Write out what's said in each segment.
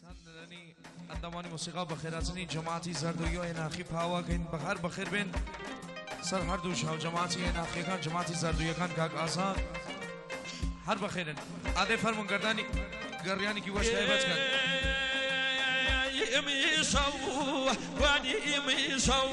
سندنی اندامانی موسیقا بخیراتنی جماعتی زردویی و ناخی پاوا کن بخیر بخیر بین سر هر دو شاو جماعتی ناخی کان جماعتی زردویی کان کاک آسان هر بخیرن آده فرمون گردانی گریانی کی وش دایبت کن يمي شو واني يمي شو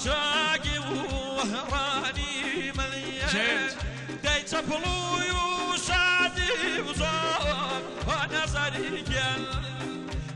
شاقي وهراني مليان دايت بلوي وشادي وزور وانا زريقل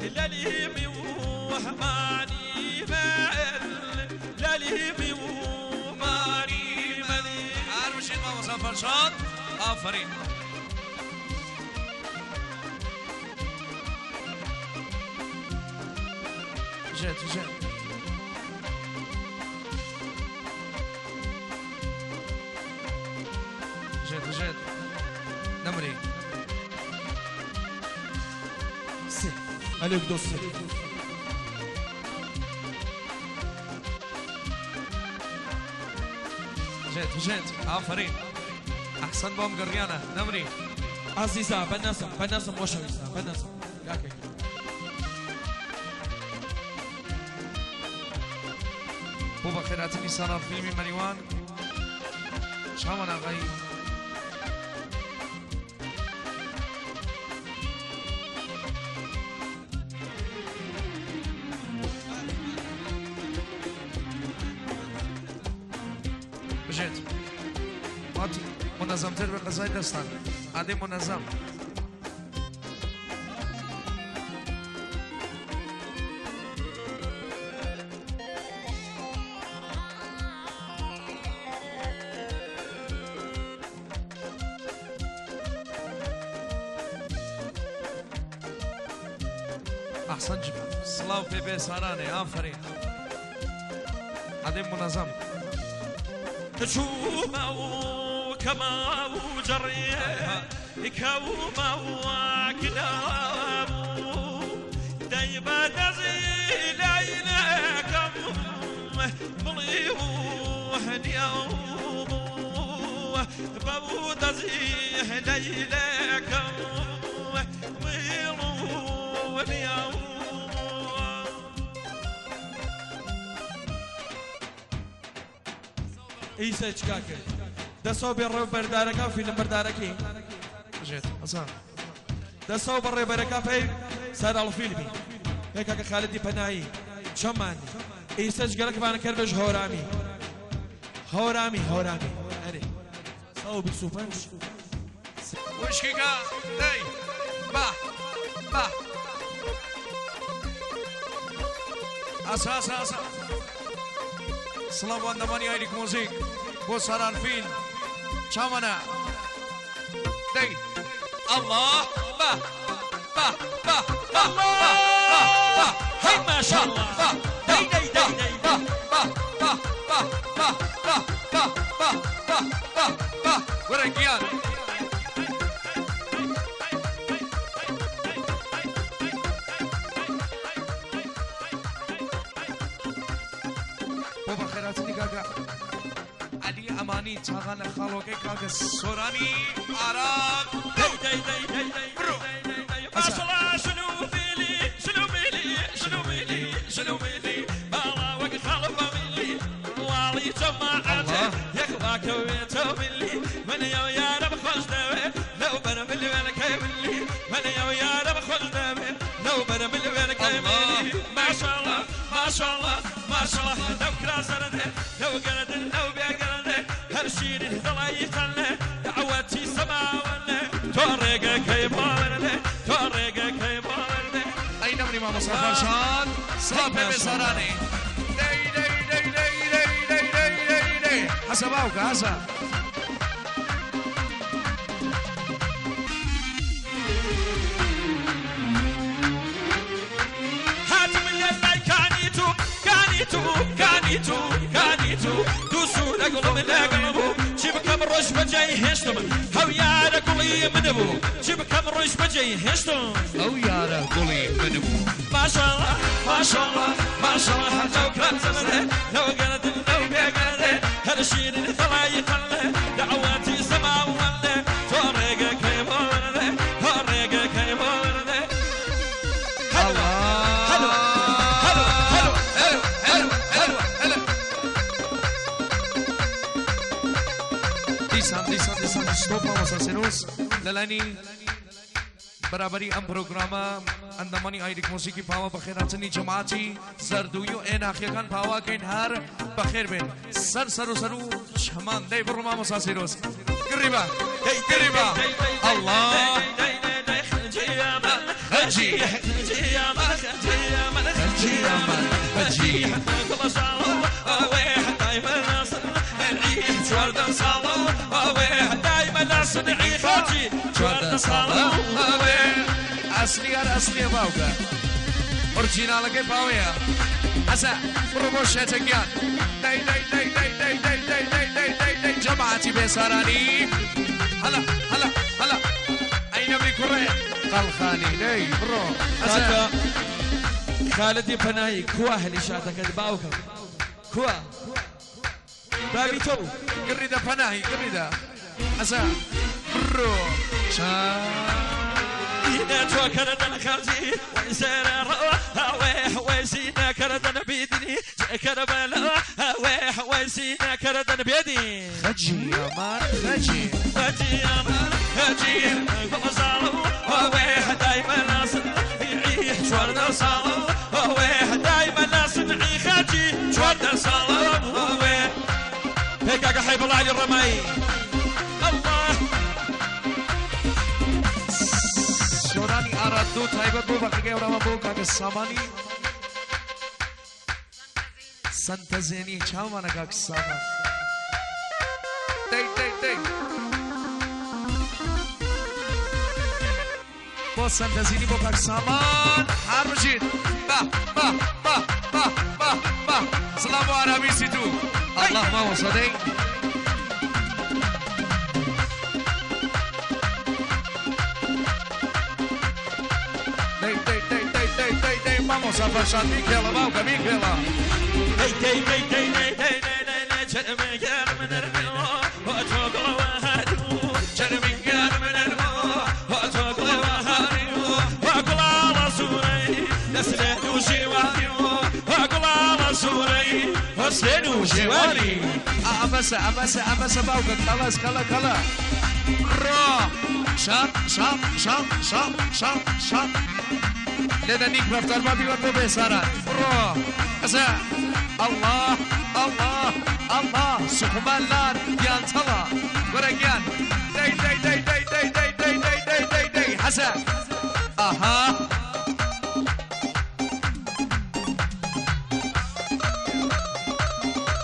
لليمي وهماني مل لليمي وماني مليان عارفين ما مسافر شاد آفرین جد جد جد جد نمري سي عليك دوسي جد جد آفرین أحسن بوم قريانة نمري عزيزة بناسم وشويسة بناسم كاكي بوبا خيراتني صار فيلمي مريوان شامن آقای بجد مات منظم تر به قضای دستان عادی منظم أحسن جدا سلاو بيبي ساراني آفرين عدم منظم شوما وكما وجريه كوما وكدام دايما نزيل عينكم ملي وهنيوم بابو تزيه ليلكم ميلو ونيوم ئیسە چکا کرد دەسەوە بێ ڕێو بەردارەکە فیلم بەردارەکەی جيت أصلا دەسەوە بە ڕێبەرەکە پێی سەرڵ فیلمی پێکەکە خالدی پەنایی چەمانی ئیسەش گەلەکمانە کرد بەش هۆرامی هۆرامی هۆرامی ئەرێ 125 وشكيكا داي با با أسا أسا أسا سلام واندماني هايليك موزيك بو ساران فيلم شامنا داي الله با با با با با هاي ما شاء الله داي داي داي داي با با با با با با با با با با با ورقيان بابا خيراتني كاكا علي اماني تاغانا خالوكي كاكا سوراني عرب داي داي داي داي برو. داي ما شاء الله شنو فيلي شنو ميلي شنو ميلي شنو ميلي بالا وقت خلف ميلي والي جماعته يخلاك ويته ميلي من يا يا رب خرج دمي لو بنا ملي وينك ميلي من يا يا رب خرج دمي لو بنا ملي وينك ميلي ما شاء الله ما شاء الله ما شاء الله لو كراسنده لو قرد لو بيقرده هالشيء الله يخلى دعوتي سماوله تورق كيبارده تورق كيبارده اي نمري ماما سافر شان صافي بسراني داي داي داي داي داي داي داي داي داي حسباوك حسب هاتم اللي كانيتو كانيتو كانيتو كانيتو دوسو لقلب لقلبو جيب كم رش بجاي هشتم هو يا رجلي منبو جيب كم رش بجاي هشتم او يارا قولي منبو ما شاء الله ما شاء الله ما شاء الله لو كان زمنه لو قلت لو بيقلت هالشيء اللي طلع يخلى دعواتي سما ولا تورق كيبارده تورق كيبارده دیسان ستوب ما مساسنوس للانی برابری ام پروگراما اندامانی آیریک موسیقی پاوا بخیراتنی جماعتی زردویو این آخیکان پاوا کن هر بخیر بین سرو شمان دی برو ما مساسنوس قريبا الله خجي كل صالو واحد دايما ناصر نعيش جوردن صالو واحد دايما ناصر نعيش جوردن صالو اصلي باوكا اورجينال كي باويا اسا بروموشن تكيان داي جماعتي بساراني هلا اين بكره قلخاني داي برو اسا خالدي بناي كوا هلي شاتك باوكا كوا بابي تو قريده بناي قريده اسا برو إذا توكلت الخرجي ويسير الروح هويح ويسينا كردن بيدني كربلاء هويح ويسينا كردن بيدي خجي يا مان خجي يا مان خجي وصالو هويح دايما ناصر يعيش شورنا صالو هويح دايما ناصر يعيش خجي شورنا صالو هويح هيك حيب الله علي الرماي الله شورانی آرادو تایبت بو بقیه ورما بو کاک سامانی سنتزینی چاو مانا کاک سامان دی بو سنتزینی بو کاک سامان هر مجید با سلام و عربی سی تو الله ما وصدی Vamos a pasar Michela, Bauca, Michela. أبس Bauca, كلا را شام لذا نيك رفتار بابي وربو بسارات برو أسا الله سخمان لار يان طلا ورقيان دي حسا أها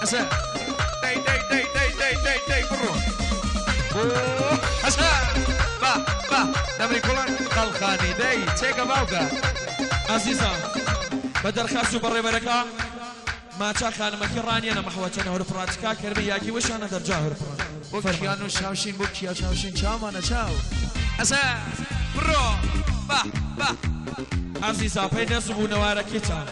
أسا دي برو حسا با نبري كلان قلخاني دي تيكا باوكا عزيزا بدر خاسو بري بركا ما تاخان مكراني انا محوتنا هرفراتكا كرمياكي وش انا درجا هرفرات بوكيانو شاوشين بوكيا شاوشين شاو انا شاو اسا برو با عزيزا بين سبو نواركيتا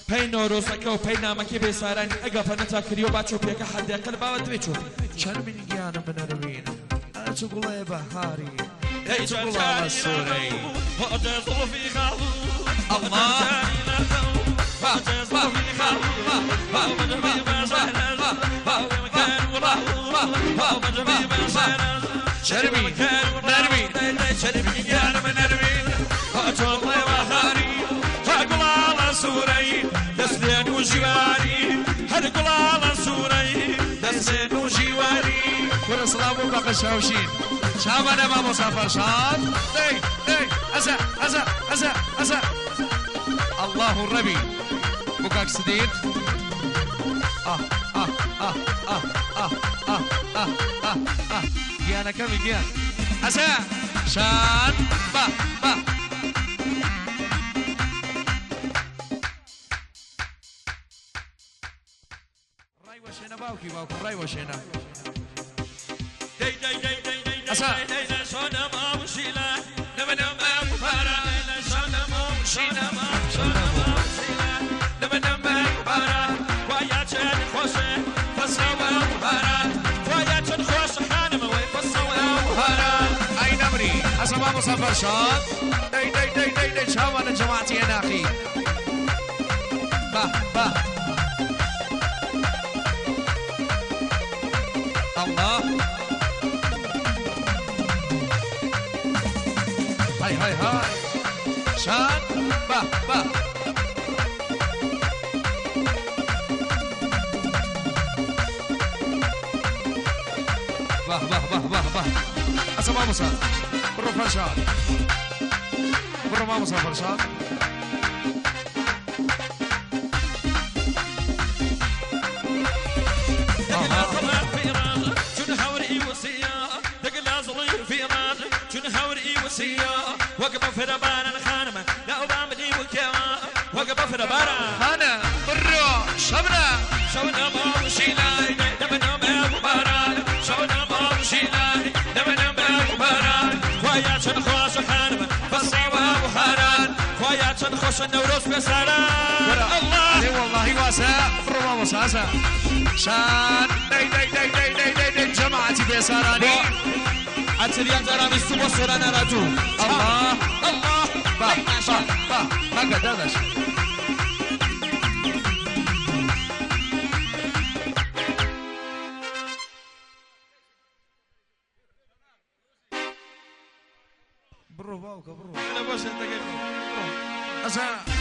بين روسكو بين مكي بساراني اقفنا كريو باتشو بيك حد قلبا ودويتشو شرمين جانا من اروين اتقول بهاري تقول على السوري وتظل في خاضو الله شربي يا من نرمي وتظل بهاري تقول على السوري دسلين وجواري هتقول على السوري دسلين وجواري كل سلام وبقى شاوشين شابانا ما مسافر شاد دي أزا الله الربي بكاك سديد جيانا كمي جيان أزا شاد با راي وشينا باوكي راي وشينا دي أسا شونا ما وشيلا نبنا ما بفارا شونا ما وشينا ما وشيلا نبنا ما بفارا ويا جن خوشة فسوا بفارا ويا جن خوشة خانم وين فسوا بفارا أي نمري أسا ما مسافر شاد دي شاوانا جماعتي أنا أخي با الله هاي هاي شان با با bah asal mau Musa Bro Farshad Bro mau Musa Farshad وقف في ربان الخانمة لا أبامدي وكيما وقف في ربان أنا برو شبنا شونا ما وشيلاي دمنا ما وباران شونا ما وشيلاي دمنا ما وباران خويا تنخوش خانمة بصيبة وحران خويا تنخوش النوروز بسران الله اي والله واسع برو واسع شان دي جماعتي بسراني أتريان ترى مستوى سرنا رجو الله الله با ما قدرش برو باوكا برو أنا باش أنتقل أسا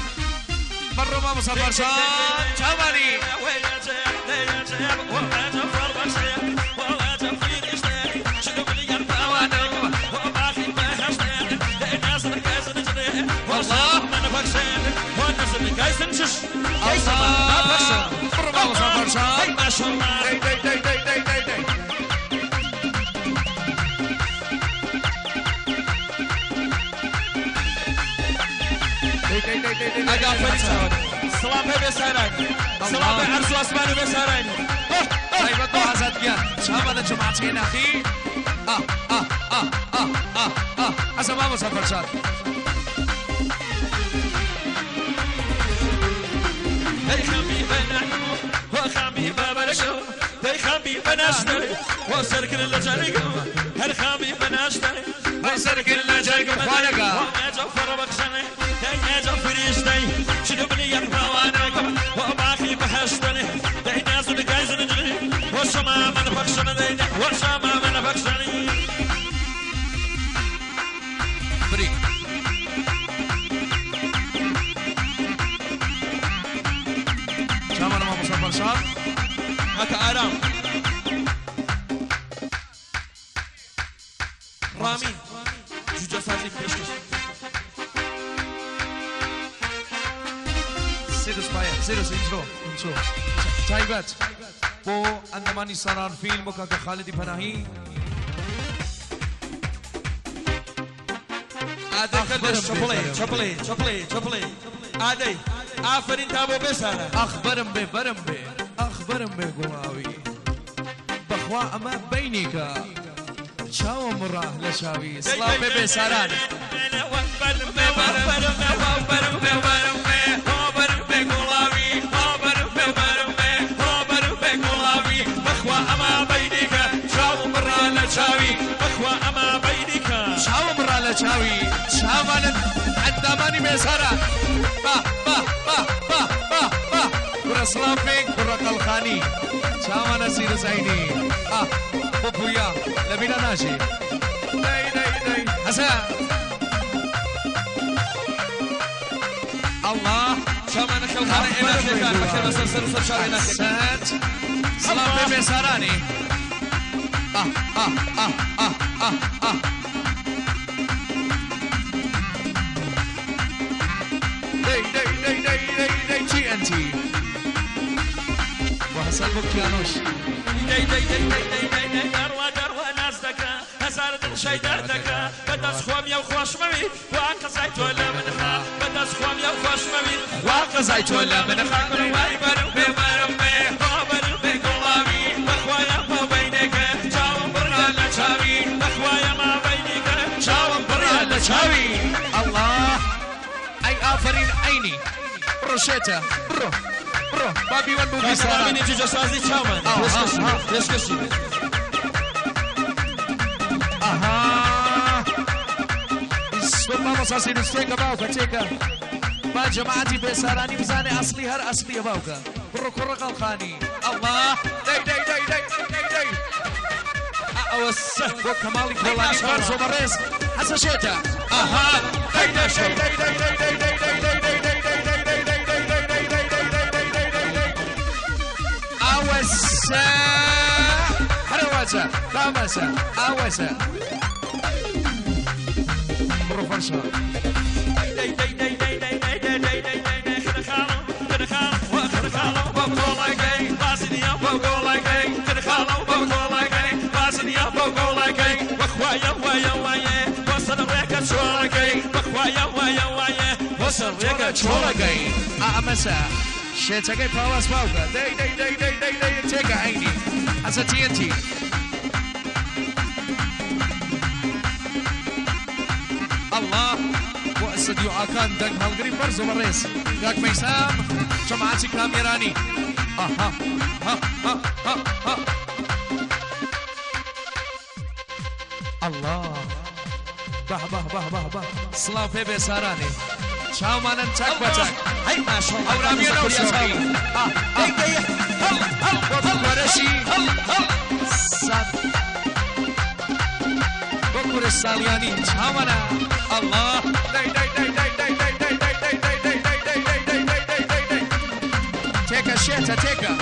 برو ما مصفر شان شاماني وين جاب وما جفر بشير وما جفير يشتري شنو بلي يرفع وباقي ما هشتري الناس الكاس نجري والله ما نفكشن والناس الكاس نشش الله برو ما مصفر شان ما شاء الله أقا فريسان سلام بي بساراني سلام بي عرسو أسمانو بساراني طيب الضوء عزادقيان شامل الجمعتين أخي حسن ما مصفر شان هي خمي بنحو وخمي ببرشو هي خمي بنشتري وسركن اللجاريكم هل خمي بنشتري وسركن اللجاريكم خوانكا وما جفر بخشني هي جفر يشتري شنو بني يرفعوانكم وباقي بحشتني هي ناس الكايز نجري وشما من بخشني وشما من بخشني بريك شامل ما مصفر شان هكا آرام رامين جوجا سازي بيشكش سيدو سبايا سيدو انترو تايبات بو اندماني سرار فيلم وكاكا خالدي پناهي آده چپلی آده آفرین تابو بسانه اخبرم به قواوي بخوا اما بينك شاو مراه لشاوي سلام بي ساران شاوي شامان عداماني بيسارة برا سلامبيك برا قلخاني شامان سير زيني بوبويا لبينا ناشي داي حسن الله شامان قلخاني إنا شيطان بكر سر شاوينا سلامبي بيساراني داي TNT وحسن بوكيانوش داي دروا ناس دكا هزار شي دردكا بدس خوام يا خوش ممي واقزايت ولا منخا بدس خوام يا خوش ممي واقزايت ولا منخا كل واي برم بي قلامي بخوايا ما بينك جاوم برا لشاوي بخوايا ما بينك جاوم برا لشاوي الله اي آفرين عيني روشيتا برو بابي وان بوبي سارة بابي نجي جسازي شامان يسكشي اسم ما مصاصي نستيقى باوكا تيكا ما جماعتي بساراني بزاني اصلي هر اصلي باوكا برو كرة الخاني الله داي اوسه وكمالي كولاني بارزو مريز حسن شيتا اها هيدا شو اوسع حروسه خمسه اوسع بروفيسور وصل ريكا شوركي أمسا شيتاكي باواس باوكا دي تيكا عيني أسا تي ان تي الله واستديو آكان دنگ هالغري برزو مريس ياك ميسام جماعتي كاميراني ها ها ها ها ها الله به به به به به سلاو پی بسارانی چاو مانن تک بتک هی ماشاءالله اورا میانو شاوی هی هل هل بکرشی سب بکر سالیانی چاو مانا الله تیکا شیتا تیکا